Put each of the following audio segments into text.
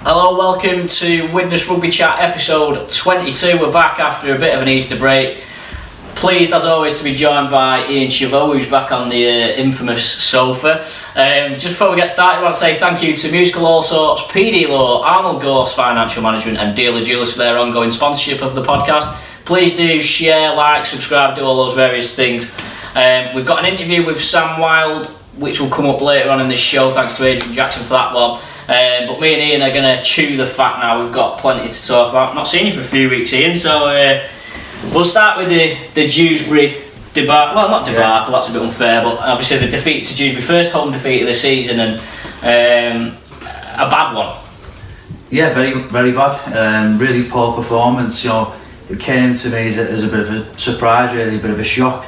Hello, welcome to Widnes Rugby Chat episode 22. We're back after a bit of an Easter break. Pleased as always to be joined by Ian Cheveau, who's back on the infamous sofa. Just before we get started, I want to say thank you to Musical All Sorts, PD Law, Arnold, Gorse Financial Management and Dealer Jewellers for their ongoing sponsorship of the podcast. Please do share, like, subscribe, do all those various things. We've got an interview with Sam Wilde, which will come up later on in this show. Thanks to Adrian Jackson for that one. But me and Ian are going to chew the fat now. We've got plenty to talk about. Not seen you for a few weeks, Ian, so we'll start with the Dewsbury debacle. Well, not debacle, that's a bit unfair, but obviously the defeat to Dewsbury, first home defeat of the season, and a bad one. Yeah, very, very bad. Really poor performance. You know, it came to me as a bit of a surprise, really, a bit of a shock.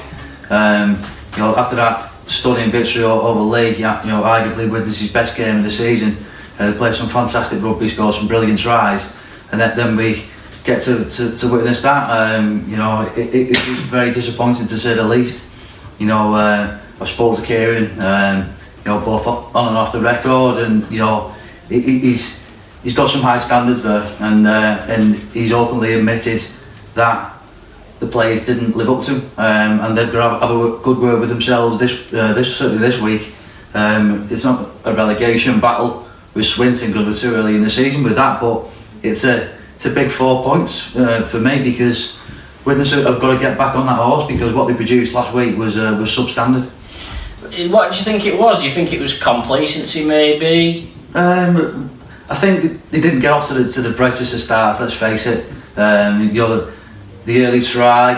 You know, after that stunning victory over Leigh, you know, arguably Widnes' best game of the season. They played some fantastic rugby, scored some brilliant tries, and then we get to witness that. You know, it was very disappointing to say the least. You know, I spoke to Kieran, you know, both on and off the record, and you know, he's got some high standards there, and he's openly admitted that the players didn't live up to, and they've got to have a good word with themselves certainly this week. It's not a relegation battle with Swinton because we're too early in the season with that, but it's a big 4 points for me, because Widnes have got to get back on that horse, because what they produced last week was substandard. What do you think it was? Do you think it was complacency, maybe? I think they didn't get off to the brightest of starts. Let's face it. You know, the early try,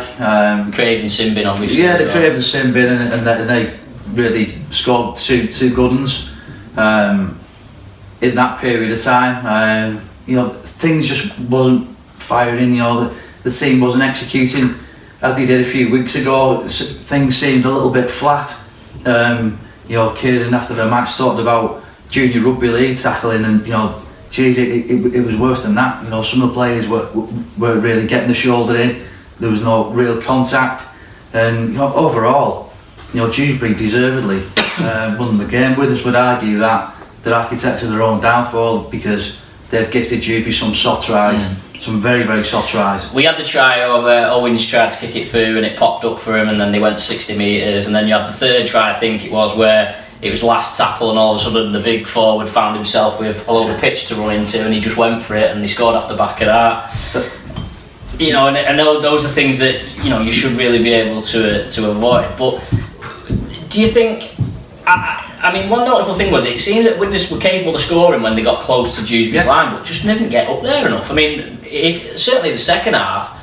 Craven Simbin, obviously. Yeah, the Craven Simbin, and they really scored two good ones in that period of time. You know, things just wasn't firing. You know, the team wasn't executing as they did a few weeks ago. Things seemed a little bit flat. You know, Kieran after the match talked about junior rugby league tackling, and you know, geez, it was worse than that. You know, some of the players were really getting the shoulder in. There was no real contact, and you know, overall, you know, Dewsbury deservedly won the game. Widnes would argue that they're architects of their own downfall, because they've gifted Dewsbury some soft tries, some very, very soft tries. We had the try over, Owens tried to kick it through and it popped up for him, and then they went 60 metres, and then you had the third try, I think it was, where it was last tackle and all of a sudden the big forward found himself with a load of pitch to run into, and he just went for it and they scored off the back of that. You know, and those are things that, you know, you should really be able to avoid. But do you think, I mean, one noticeable thing was it seemed that Widnes were capable of scoring when they got close to Dewsbury's line, but just didn't get up there enough. I mean, certainly the second half,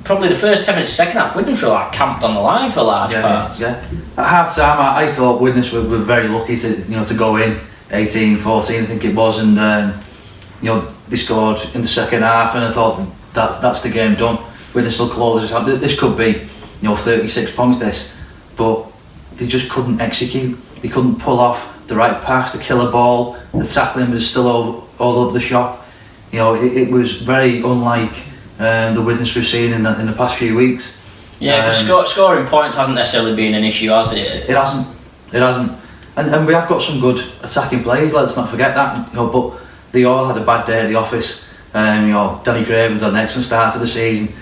probably the first 10 minutes of the second half, Widnes were like camped on the line for large parts. Yeah. At half time, I thought Widnes were very lucky to go in 18-14, I think it was, and you know, they scored in the second half, and I thought that's the game done. Widnes still close. This could be, you know, 36 points this, but they just couldn't execute. They couldn't pull off the right pass, the killer ball. The tackling was still all over the shop. You know, it was very unlike the Widnes we've seen in the past few weeks. Yeah, because scoring points hasn't necessarily been an issue, has it? It hasn't. And we have got some good attacking players, let's not forget that. You know, but they all had a bad day at the office. You know, Danny Craven's had an excellent start to the season.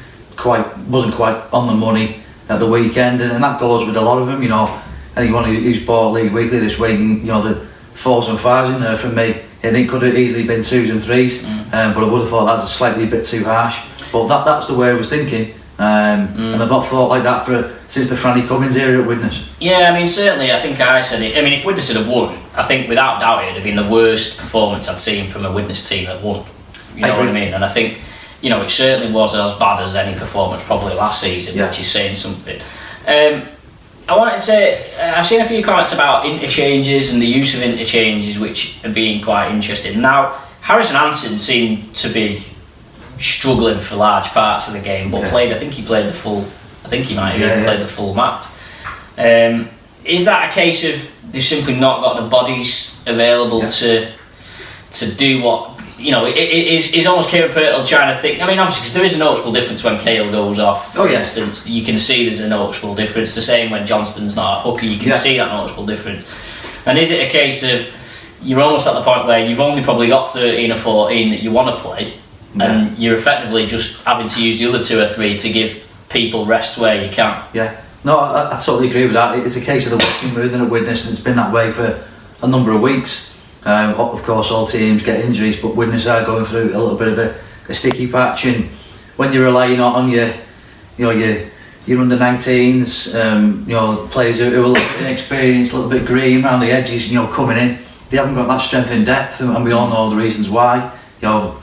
Wasn't quite on the money at the weekend, and that goes with a lot of them. You know, anyone who's bought League Weekly this week, you know, the 4s and 5s in there from me, I think could have easily been 2s and 3s, but I would have thought that's a bit too harsh. But that's the way I was thinking, and I've not thought like that since the Franny Cummins era at Widnes. Yeah, I mean, certainly, I think I said it. I mean, if Widnes had won, I think without doubt it'd have been the worst performance I'd seen from a Widnes team that won. You know what I mean? And I think, you know, it certainly was as bad as any performance probably last season, which is saying something. I wanted to say, I've seen a few comments about interchanges and the use of interchanges, which are being quite interesting. Now, Harrison Hansen seemed to be struggling for large parts of the game, but I think he played the full. I think he might have even played the full match. Is that a case of they've simply not got the bodies available to do what? You know, it is almost Kieran Purtle trying to think. I mean, obviously, because there is a noticeable difference when Cale goes off. For instance, you can see there's a noticeable difference. The same when Johnston's not a hooker, you can see that noticeable difference. And is it a case of you're almost at the point where you've only probably got 13 or 14 that you want to play, and you're effectively just having to use the other 2 or 3 to give people rest where you can. Yeah, no, I totally agree with that. It's a case of the working mood and a Widnes, and it's been that way for a number of weeks. Of course, all teams get injuries, but Widnes are going through a little bit of a sticky patch, and when you're relying on your under 19s, players who are a little bit inexperienced, a little bit green around the edges, coming in, they haven't got that strength in depth, and we all know the reasons why. The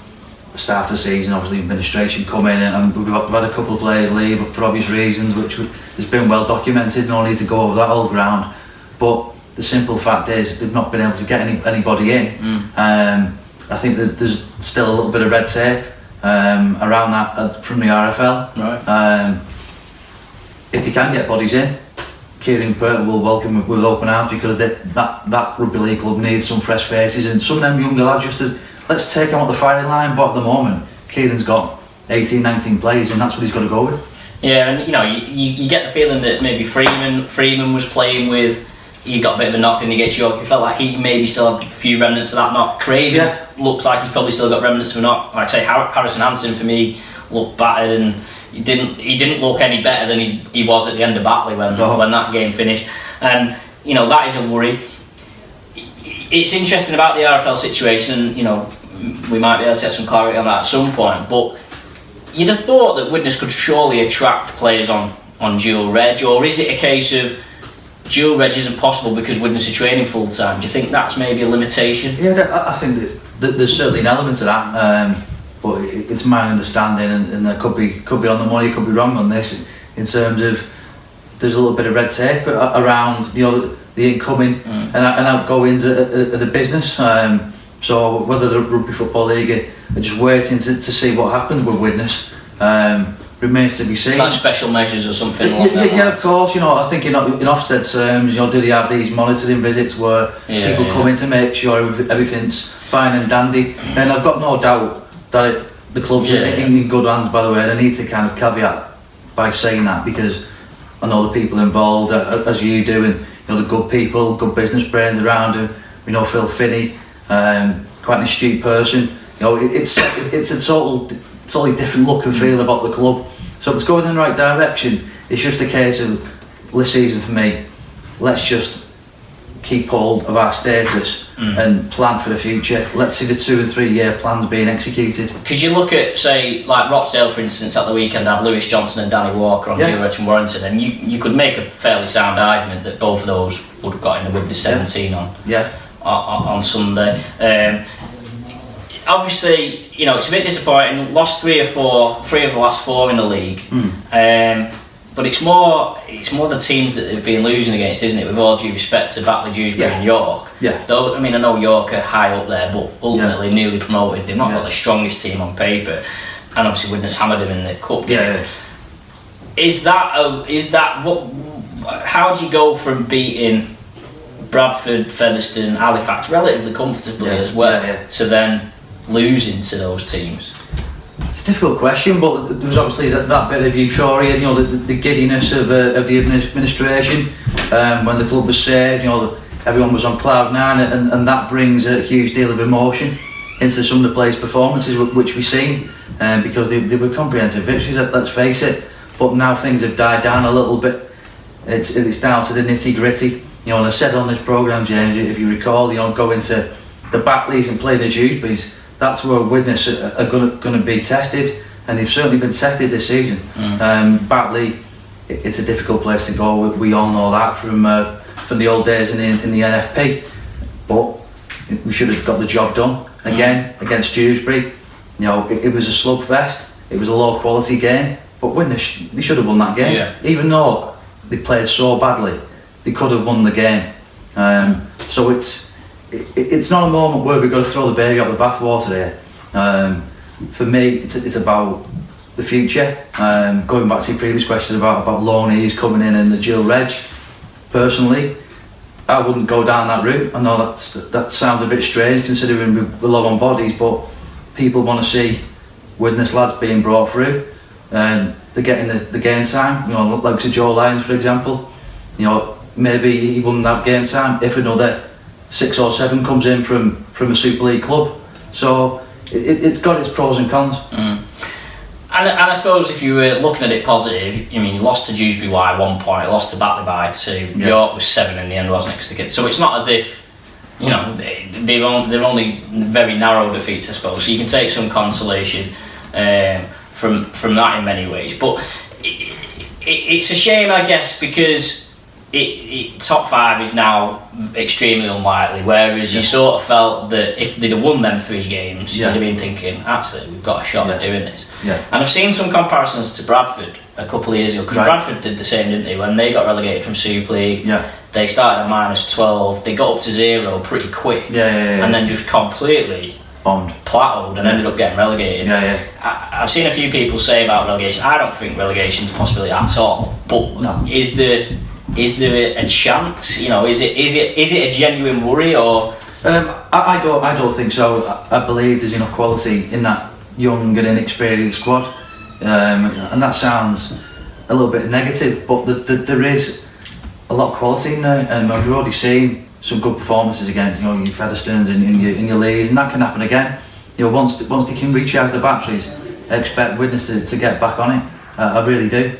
start of the season, obviously administration come in, and we've had a couple of players leave for obvious reasons, which has been well documented. No need to go over that old ground, but the simple fact is they've not been able to get anybody in. I think that there's still a little bit of red tape around that from the RFL. Right. If they can get bodies in, Kieran Pert will welcome with open arms, because that rugby league club needs some fresh faces, and some of them younger lads just to, let's take him off the firing line. But at the moment, Kieran's got 18, 19 players, and that's what he's got to go with. Yeah, and you get the feeling that maybe Freeman was playing with. He got a bit of a knock in against York. You felt like he maybe still had a few remnants of that knock. Craven looks like he's probably still got remnants of a knock. Like I say, Harrison Hansen for me looked battered, and he didn't look any better than he was at the end of Batley when that game finished. And that is a worry. It's interesting about the RFL situation. We might be able to get some clarity on that at some point. But you'd have thought that Widnes could surely attract players on dual reg, or is it a case of dual reg isn't possible because Widnes are training full time? Do you think that's maybe a limitation? Yeah, I think that there's certainly an element to that, but it's my understanding, and there could be on the money, could be wrong on this, in terms of there's a little bit of red tape around the incoming and outgoings of the business. So whether the Rugby Football League are just waiting to see what happens with Widnes remains to be seen. It's like special measures or something like that. Yeah, of course. I think in Ofsted terms, do they have these monitoring visits where people come in to make sure everything's fine and dandy? And I've got no doubt that the clubs are in good hands. By the way, and I need to kind of caveat by saying that, because I know the people involved, as you do, and the good people, good business brains around him. Phil Finney, quite an astute person. It's a totally different look and feel about the club. So it's going in the right direction. It's just a case of this season for me, let's just keep hold of our status and plan for the future. Let's see the 2 and 3 year plans being executed. Because you look at, say, like Rochdale, for instance, at the weekend had Lewis Johnson and Danny Walker on dual reg and Warrington, and you could make a fairly sound argument that both of those would have got in the Widnes 17 on Sunday. Obviously, it's a bit disappointing. Lost 3 of the last 4 in the league. But it's more the teams that they've been losing against, isn't it? With all due respect to Batley, Dewsbury and York. Yeah. Though, I know York are high up there, but ultimately newly promoted. They've not got the strongest team on paper, and obviously Widnes hammered them in the cup game. Yeah. Is that what? How do you go from beating Bradford, Featherstone, Halifax relatively comfortably as well to then losing to those teams? It's a difficult question, but there was obviously that bit of euphoria, the giddiness of the administration when the club was saved. Everyone was on cloud 9, and that brings a huge deal of emotion into some of the players' performances, which we've seen, because they were comprehensive victories. Let's face it. But now things have died down a little bit. It's down to the nitty gritty. And I said on this programme, James, if you recall, going to the Batleys and playing the Dewsburys. That's where Widnes are going to be tested, and they've certainly been tested this season. Batley, it's a difficult place to go. We all know that from the old days in the NFP. But we should have got the job done again against Dewsbury. It was a slugfest. It was a low quality game, but Widnes, they should have won that game. Yeah. Even though they played so badly, they could have won the game. So it's not a moment where we've got to throw the baby out the bathwater here. For me, it's about the future. Going back to your previous question about loanees coming in and the dual reg, personally, I wouldn't go down that route. I know that sounds a bit strange considering we're low on bodies, but people want to see Widnes lads being brought through, and they're getting the game time. Like Sir Joe Lyons, for example. Maybe he wouldn't have game time if another 6 or 7 comes in from a Super League club. So it's got its pros and cons. And I suppose if you were looking at it positive, I mean, you lost to Dewsbury by 1 point, lost to Batley by 2. Yeah. York was 7 in the end, wasn't it? So it's not as if, you know, they're only very narrow defeats, I suppose. So you can take some consolation from that in many ways. But it's a shame, I guess, because top 5 is now extremely unlikely, whereas you sort of felt that if they'd have won them 3 games, you'd have been thinking, actually, we've got a shot at doing this. And I've seen some comparisons to Bradford a couple of years ago, because Bradford did the same, didn't they? When they got relegated from Super League, they started at -12, they got up to 0 pretty quick, and then just completely bombed, plateaued, and ended up getting relegated. I've seen a few people say about relegation. I don't think relegation's a possibility at all, but is there a chance? You know, is it a genuine worry, or? I don't think so. I believe there's enough quality in that young and inexperienced squad, and that sounds a little bit negative, but there is a lot of quality in there, and we've already seen some good performances against, you know, your Featherstones in your Lees, and that can happen again. You know, once they can recharge the batteries, I expect Widnes to get back on it. I really do.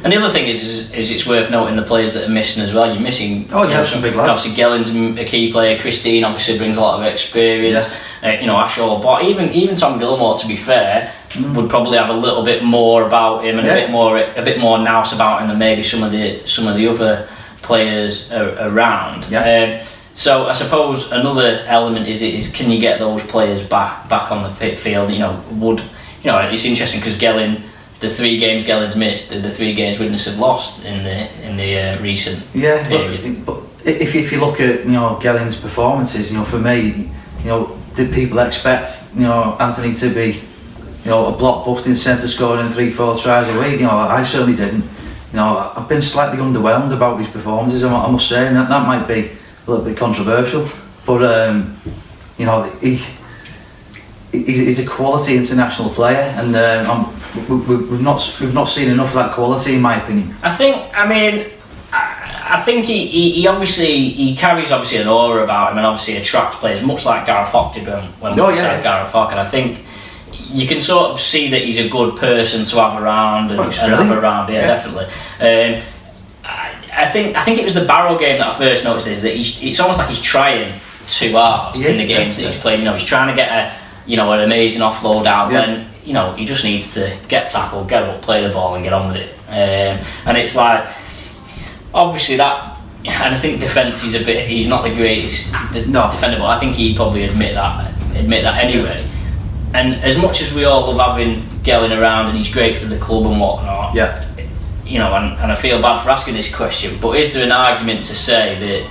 And the other thing is it's worth noting the players that are missing as well. You're missing some big lads. Obviously Gellin's a key player, Christine obviously brings a lot of experience, you know, Ashall, but even Tom Gilmore, to be fair, would probably have a little bit more about him and a bit more nous about him than maybe some of the other players around. So I suppose another element is can you get those players back on the pit field? You know, it's interesting because Gellin, the 3 games Gellin's missed, the 3 games Widnes have lost in the recent period. But if you look at, you know, Gellin's performances, you know, for me, you know, did people expect, you know, Anthony to be, you know, a blockbusting centre scoring 3-4 tries a week? You know, I certainly didn't. You know, I've been slightly underwhelmed about his performances, I must say, and that might be a little bit controversial, but you know, he's a quality international player, and we've not seen enough of that quality, in my opinion. I think he obviously carries an aura about him, and obviously attracts players, much like Gareth Hock did when we said Gareth Hock, and I think you can sort of see that he's a good person to have around definitely. I think it was the Barrow game that I first noticed is that it's almost like he's trying too hard in the games that he's playing. You know, he's trying to get an amazing offload out. Then, you know, he just needs to get tackled, get up, play the ball, and get on with it. And it's like, obviously that, and I think defence is he's not the greatest defender, but I think he'd probably admit that anyway. And as much as we all love having Gellin around, and he's great for the club and whatnot, you know, and I feel bad for asking this question, but is there an argument to say that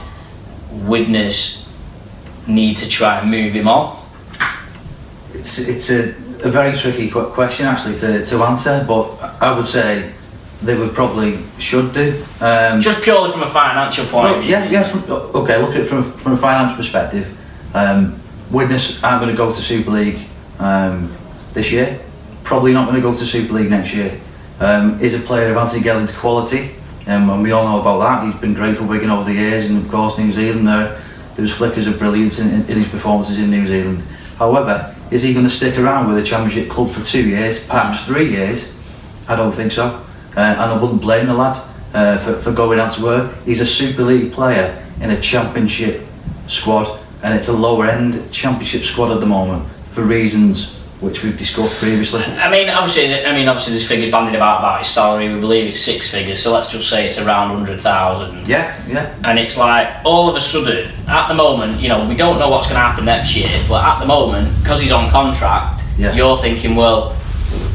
Widnes need to try and move him on? It's a very tricky question actually to answer, but I would say they should do. Just purely from a financial point of view. Okay, look at it from a financial perspective. Widnes aren't going to go to Super League this year, probably not going to go to Super League next year. Is a player of Anthony Gellin's quality, and we all know about that. He's been great for Wigan over the years, and of course New Zealand, there was flickers of brilliance in his performances in New Zealand. However, is he going to stick around with a championship club for 2 years, perhaps 3 years? I don't think so, and I wouldn't blame the lad for going elsewhere. He's a Super League player in a championship squad, and it's a lower end championship squad at the moment for reasons which we've discussed previously. I mean, obviously, this figure's bandied about his salary. We believe it's 6 figures, so let's just say it's around 100,000. And it's like, all of a sudden, at the moment, you know, we don't know what's going to happen next year, but at the moment, because he's on contract, you're thinking, well,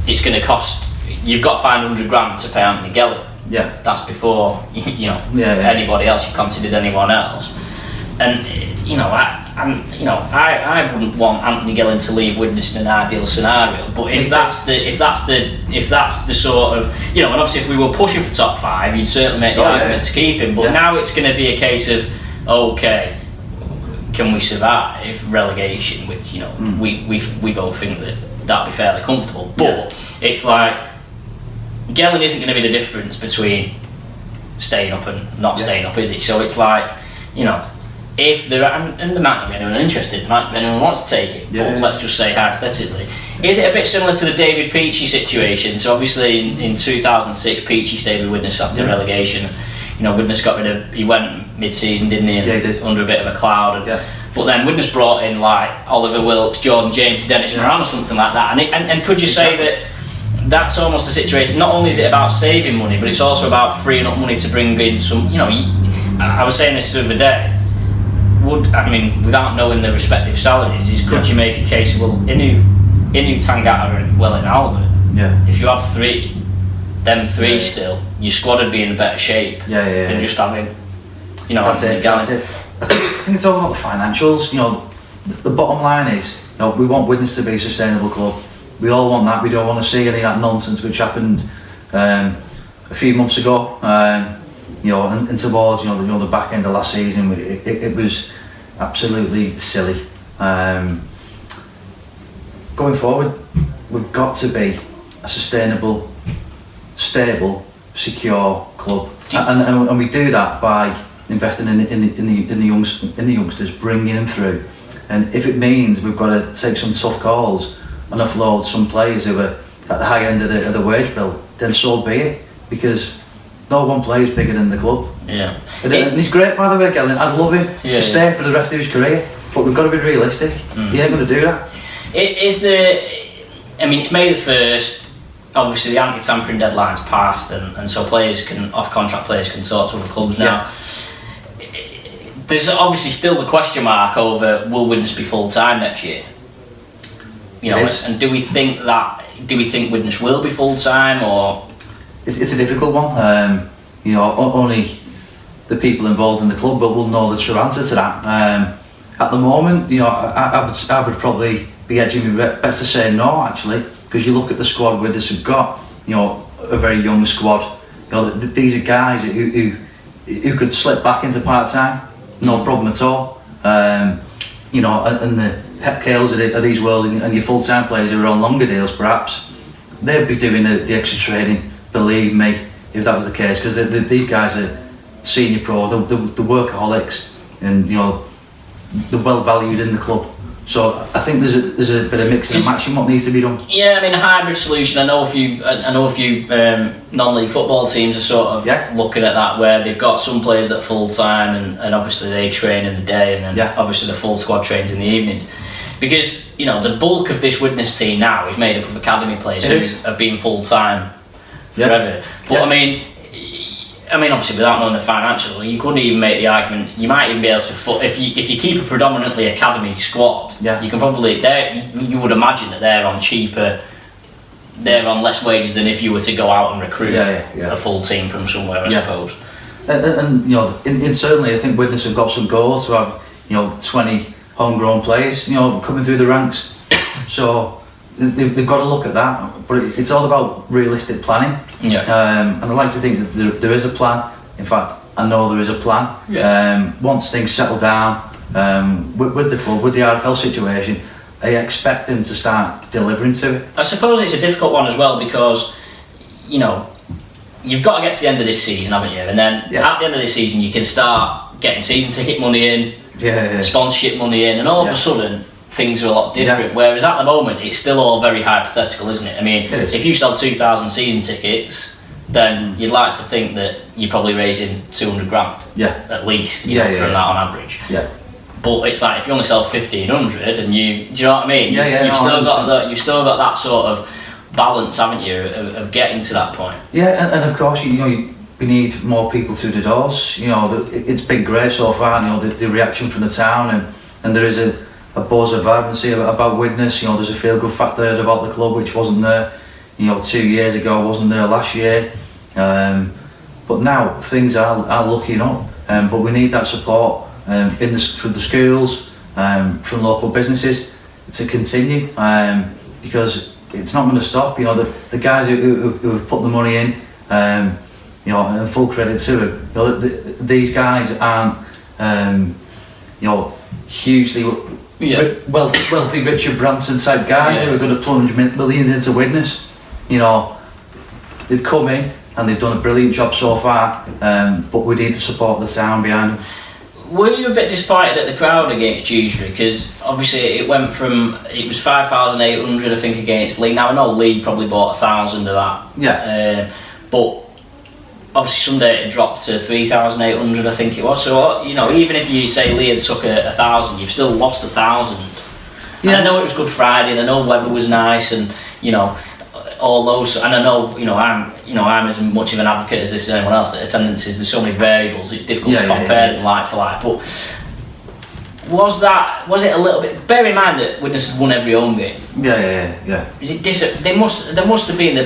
it's going to cost. You've got 500 grand to pay Anthony Gellin. That's before anybody else. You've considered anyone else, and you know, I wouldn't want Anthony Gellin to leave Widnes in an ideal scenario. But if that's the sort of, you know, and obviously if we were pushing for top 5, you'd certainly make the argument to keep him. But now it's going to be a case of, okay, can we survive relegation? Which, you know, we both think that'd be fairly comfortable. But it's like, Gellin isn't going to be the difference between staying up and not staying up, is he? So it's like, you know, if there are, and there might not be anyone interested, there might be anyone who wants to take it, but let's just say hypothetically, is it a bit similar to the David Peachey situation? So obviously in 2006, Peachey stayed with Widnes after relegation. You know, Widnes got rid of, he went mid-season, didn't he? Yeah, he did. Under a bit of a cloud. But then Widnes brought in like Oliver Wilkes, Jordan James, Dennis Moran or something like that. And could you say that that's almost the situation? Not only is it about saving money, but it's also about freeing up money to bring in some, you know, I was saying this the other day, without knowing the respective salaries, could you make a case of, well, Inu, Tangata and Welling Albert, if you had them three still, your squad would be in better shape than just having, you know, that's it. I think it's all about the financials. You know, the bottom line is, you know, we want Widnes to be a sustainable club. We all want that. We don't want to see any of that nonsense which happened a few months ago. You know, and towards the back end of last season, it was absolutely silly. Going forward, we've got to be a sustainable, stable, secure club, and we do that by investing in the youngsters, bringing them through. And if it means we've got to take some tough calls and offload some players who are at the high end of the wage bill, then so be it, because no one player is bigger than the club. Yeah. And he's great, by the way, Gellin. I'd love him to stay for the rest of his career, but we've got to be realistic. He ain't going to do that. It's May the 1st. Obviously, the anti-tampering deadline's passed, and so off-contract players can sort to other clubs now. There's obviously still the question mark over will Widnes be full-time next year? You know, and do we think Widnes will be full-time, or? It's a difficult one. You know, only the people involved in the club will know the true answer to that. At the moment, you know, I would probably be edging my bets to say no, actually, because you look at the squad Widnes have got. You know, a very young squad. You know, these are guys who could slip back into part-time, no problem at all. You know, and the Hep Kales of these world and your full-time players who are on longer deals, perhaps they'd be doing the extra training. Believe me, if that was the case, because these guys are senior pros, the workaholics, and you know, they're well valued in the club. So I think there's a bit of mixing and matching what needs to be done. Yeah, I mean, a hybrid solution. I know a few non-league football teams are sort of looking at that, where they've got some players that are full time, and obviously they train in the day, and then obviously the full squad trains in the evenings. Because you know, the bulk of this Widnes team now is made up of academy players who have been full time forever. But I mean, obviously, without knowing the financials, you couldn't even make the argument. You might even be able to, if you keep a predominantly academy squad, you can probably you would imagine that they're on cheaper, they're on less wages than if you were to go out and recruit a full team from somewhere, I suppose. And you know, and certainly, I think Widnes have got some goals to have 20 homegrown players, coming through the ranks. So they've got to look at that, but it's all about realistic planning. And I'd like to think that there is a plan. In fact, I know there is a plan. Once things settle down with the club, with the RFL situation, I expect them to start delivering to it. I suppose it's a difficult one as well, because you've got to get to the end of this season, haven't you? And then at the end of this season, you can start getting season ticket money in, sponsorship money in, and all of a sudden things are a lot different. Whereas at the moment, it's still all very hypothetical, isn't it? I mean, if you sell 2,000 season tickets, then you'd like to think that you're probably raising 200 grand at least, from that on average. But it's like if you only sell 1,500, and do you know what I mean? You've still got that sort of balance, haven't you, of getting to that point? And of course, we need more people through the doors. It's been great so far. The reaction from the town, and there is a buzz of vibrancy about Widnes. There's a feel-good factor about the club which wasn't there 2 years ago, wasn't there last year. But now things are looking up, but we need that support from the schools, from local businesses to continue, because it's not going to stop. The guys who have put the money in, and full credit to them. These guys aren't hugely wealthy Richard Branson type guys who are going to plunge millions into Widnes. They've come in and they've done a brilliant job so far, but we need to support the town behind them. were you a bit disappointed at the crowd against Dewsbury? Because obviously it was 5,800 I think against Leigh. Now I know Leigh probably bought 1,000 of that. Yeah. But obviously Sunday it dropped to 3,800 I think it was. So even if you say Leigh had took 1,000, you've still lost 1,000. Yeah. And I know it was Good Friday, and I know weather was nice, and all those, and I know I'm as much of an advocate as this is anyone else that attendances, there's so many variables, it's difficult to compare them like for like. But was it a little bit, bear in mind that Widnes had won every home game? Yeah. Is it the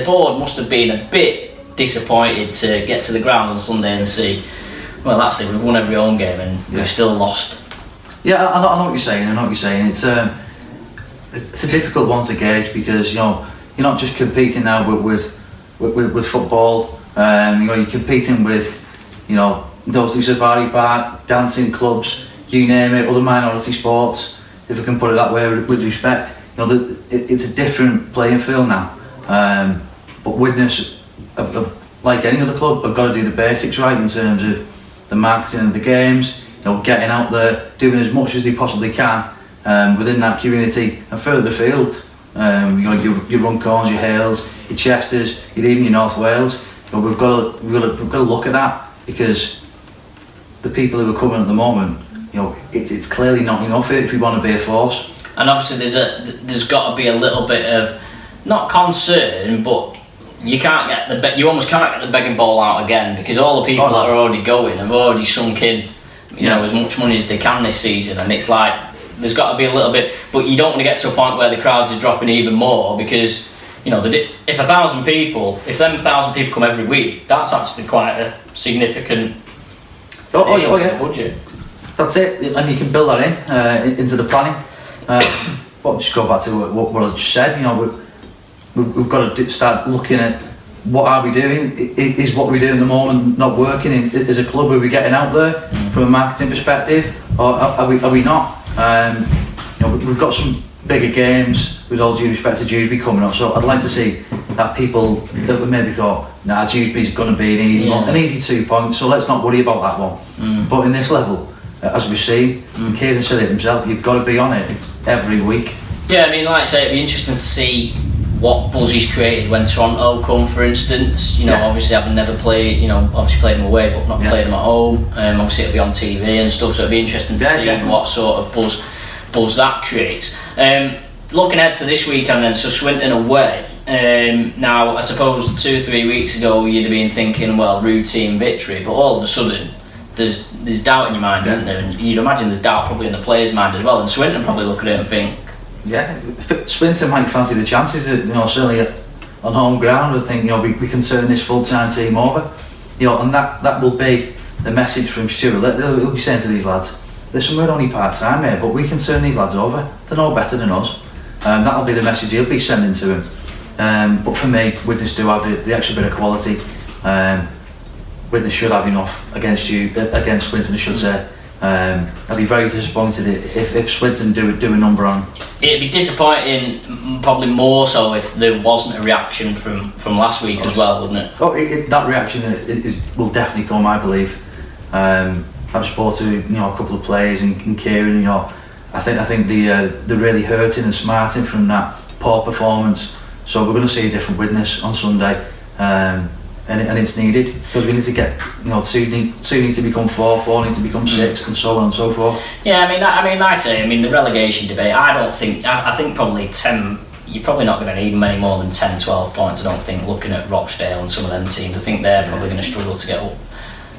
board must have been a bit disappointed to get to the ground on Sunday and see, well, that's it, we've won every home game and we've still lost. Yeah, I know what you're saying. It's a difficult one to gauge, because you're not just competing now with football. You're competing with those do safari park, dancing clubs, you name it, other minority sports, if I can put it that way, with respect. It's a different playing field now. But Widnes, like any other club, have got to do the basics right in terms of the marketing of the games. Getting out there, doing as much as they possibly can within that community and further afield. Your Runcorns, your Hales, your Chesters, even your North Wales. We've got to look at that, because the people who are coming at the moment, it's clearly not enough if we want to be a force. And obviously there's got to be a little bit of, not concern, but you almost can't get the begging ball out again, because all the people that are already going have already sunk in as much money as they can this season, and it's like there's got to be a little bit, but you don't want to get to a point where the crowds are dropping even more, because if 1,000 people come every week, that's actually quite a significant addition to the budget. That's it, and you can build that into the planning. But just go back to what I just said. We've got to start looking at what are we doing. Is what we do in the moment not working? As a club, are we getting out there from a marketing perspective, or are we not? We've got some bigger games, with all due respect to Dewsbury, coming up, so I'd like to see that people that maybe thought, Dewsbury's going to be an easy 2 points, so let's not worry about that one. But in this level, as we've seen, Kieran said it himself, you've got to be on it every week. Yeah, I mean, like I say, it'd be interesting to see what buzz he's created when Toronto come, for instance. Obviously having never played, obviously played them away but not played them at home. Obviously it'll be on TV and stuff, so it'll be interesting to see what sort of buzz that creates. Looking ahead to this weekend then, so Swinton away. Now I suppose 2 or 3 weeks ago you'd have been thinking, well, routine victory, but all of a sudden there's doubt in your mind, isn't there? And you'd imagine there's doubt probably in the players' mind as well, and Swinton probably look at it and think, Swinton might fancy the chances, certainly on home ground. I think we can turn this full-time team over, and that will be the message from Stuart. He'll be saying to these lads, listen, we're only part-time here, but we can turn these lads over. They're no better than us. That'll be the message he'll be sending to him. But for me, Widnes do have the extra bit of quality. Widnes should have enough against Swinton, I should say. I'd be very disappointed if Swinton do a number on. It'd be disappointing, probably more so, if there wasn't a reaction from last week as well, wouldn't it? That reaction will definitely come, I believe. I've spoken to a couple of players and Kieran. I think they're really hurting and smarting from that poor performance. So we're going to see a different Widnes on Sunday. And it's needed, because we need to get two need to become four need to become 6, and so on and so forth. Yeah, I mean, like I say, the relegation debate. I think probably 10. You're probably not going to need many more than 10, 12 points. I don't think, looking at Rochdale and some of them teams. I think they're probably going to struggle to get up.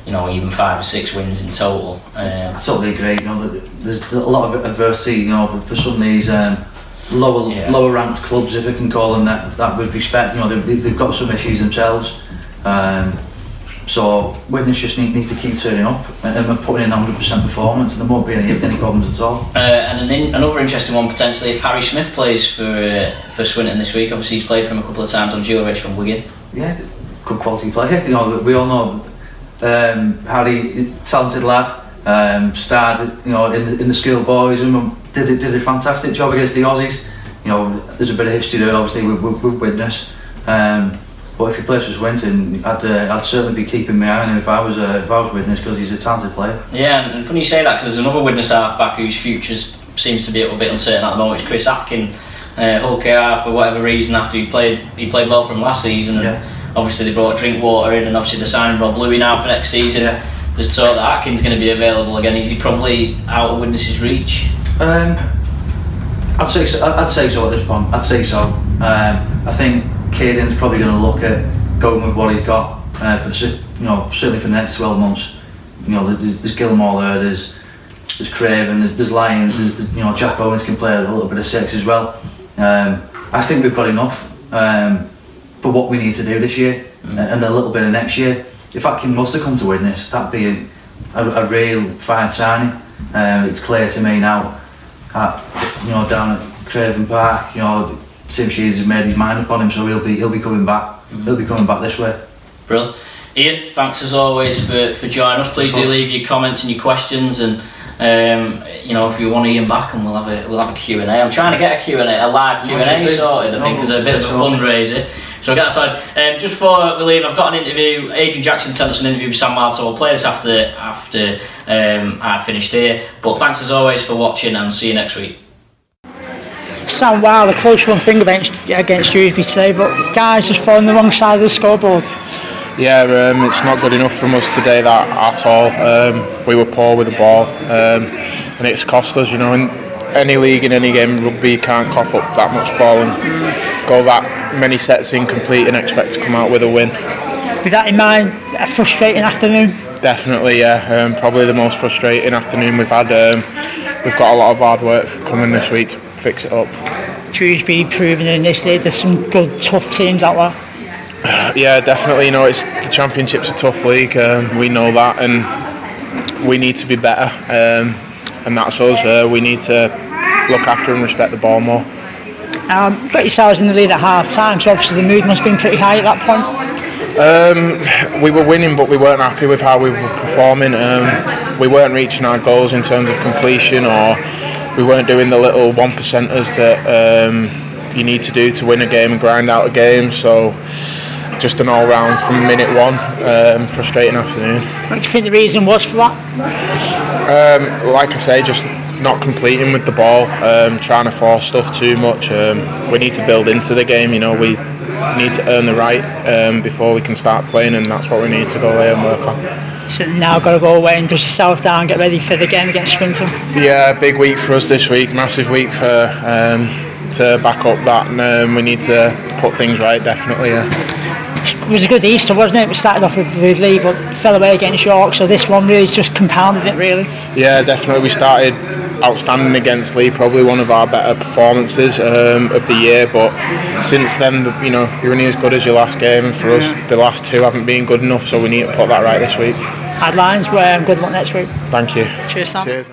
Even 5 or 6 wins in total. I totally agree. There's a lot of adversity. For some of these lower ranked clubs, if I can call them that with respect. They've got some issues themselves. So Widnes just needs to keep turning up and putting in 100% performance, and there won't be any problems at all. And another interesting one potentially, if Harry Smith plays for Swinton this week. Obviously he's played for him a couple of times on dual reg from Wigan. Yeah, good quality player. We all know Harry, talented lad. Started in the schoolboys and did a fantastic job against the Aussies. There's a bit of history there obviously with Widnes. But if he plays for Swinton, I'd certainly be keeping my eye on him if I was Widnes, because he's a talented player. Yeah, and funny you say that, because there's another Widnes half-back whose futures seems to be a little bit uncertain at the moment. It's Chris Atkin, Hull KR, for whatever reason, after he played well from last season, and obviously they brought Drinkwater in, and obviously they're signing Rob Louis now for next season. There's talk that Atkin's going to be available again. Is he probably out of Widnes' reach? I'd say so at this point. I'd say so. I think Caden's probably going to look at going with what he's got for certainly for the next 12 months. There's Gilmore there, there's Craven, there's Lyons, there's, Jack Owens can play a little bit of 6 as well. I think we've got enough for what we need to do this year and a little bit of next year. If Atkin was to come to Widnes, that'd be a real fine signing. It's clear to me now, down at Craven Park, Tim Shears has made his mind up on him, so he'll be coming back. He'll be coming back this way. Brilliant. Ian, thanks as always for joining us. Please do leave your comments and your questions, and if you want Ian back, and we'll have a Q&A. I'm trying to get a live Q&A sorted. I think there's a bit of a fundraiser. So we'll get that started. Just before we leave, I've got an interview. Adrian Jackson sent us an interview with Sam Wilde, so we'll play this after I finished here. But thanks as always for watching, and see you next week. Sam Wilde, a close one thing against Dewsbury today, but guys just falling the wrong side of the scoreboard. Yeah, it's not good enough from us today, that at all. We were poor with the ball, and it's cost us. In any league, in any game, rugby, you can't cough up that much ball and go that many sets incomplete and expect to come out with a win. With that in mind, a frustrating afternoon? Definitely, yeah. Probably the most frustrating afternoon we've had. We've got a lot of hard work coming this week to fix it up. Dewsbury proving in this league, there's some good, tough teams out there. Yeah, definitely. It's the Championship's a tough league. We know that, and we need to be better. And that's us. We need to look after and respect the ball more. Got yourselves in the lead at half time, so obviously the mood must have been pretty high at that point. We were winning, but we weren't happy with how we were performing. We weren't reaching our goals in terms of completion, or we weren't doing the little 1%ers that you need to do to win a game and grind out a game. So just an all-round from minute one frustrating afternoon. What do you think the reason was for that? Like I say, just not completing with the ball, trying to force stuff too much. We need to build into the game. We need to earn the right before we can start playing, and that's what we need to go away and work on. So now got to go away and dust yourself down, get ready for the game against Swinton. Yeah, big week for us this week, massive week for to back up that, and we need to put things right, definitely. Yeah. It was a good Easter, wasn't it? We started off with Ridley, but fell away against York, so this one really just compounded it, really. Yeah, definitely. We started outstanding against Lee, probably one of our better performances of the year, but since then, you're only as good as your last game, and for us, the last two haven't been good enough, so we need to put that right this week. Headlines, good luck next week. Thank you. Cheers, Sam. Cheers.